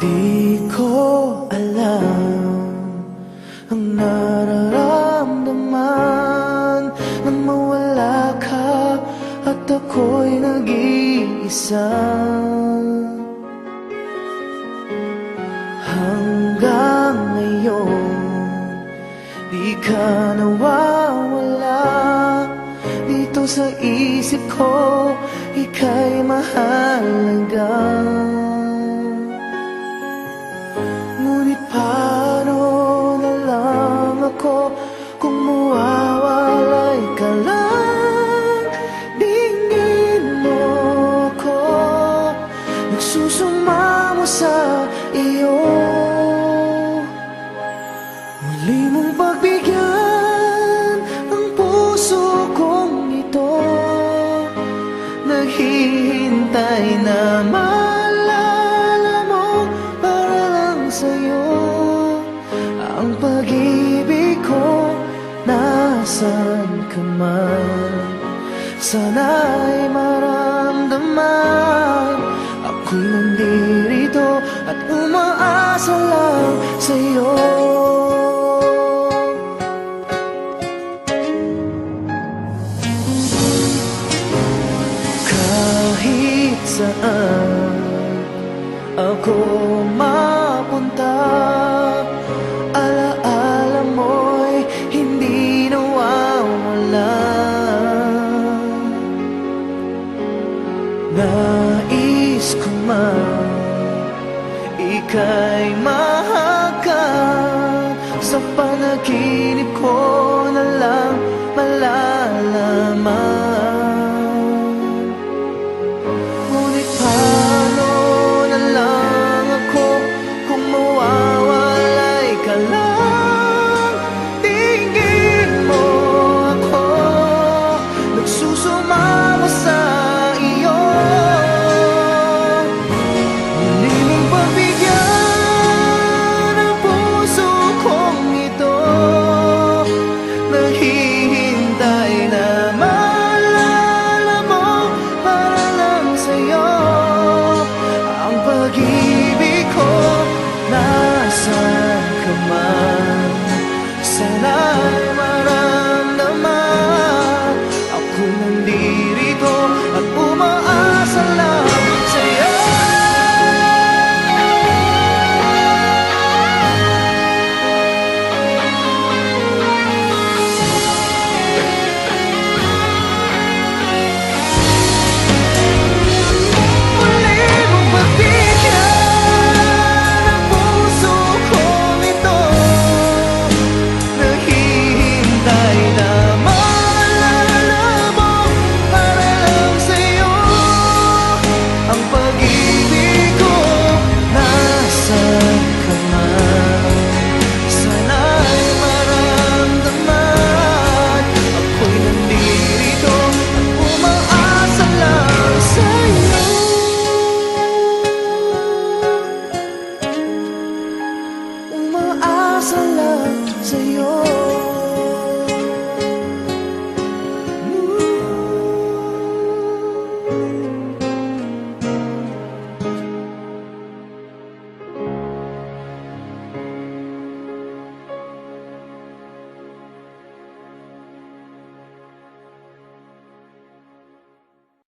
Di ko alam ang nararamdaman nang mawala ka at ako'y nag-iisa. Hanggang ngayon, di ka nawawala dito sa isip ko, ika'y mahalaga. Ngunit paano na lang ako kung mawawalay ka lang? Tingin mo ako, nagsusumamo sa iyo. Muli mong pagbigyan ang puso kong ito, naghihintay na maalala mo para lang sa'yo. Ang pag-ibig ko, nasan ka man, sana'y maramdaman. Ako'y nandirito at umaasa lang sa'yo. Kahit saan ako mapunta, alaala mo'y hindi nawawala. Nais ko man ika'y mahagkan sa panaginip ko.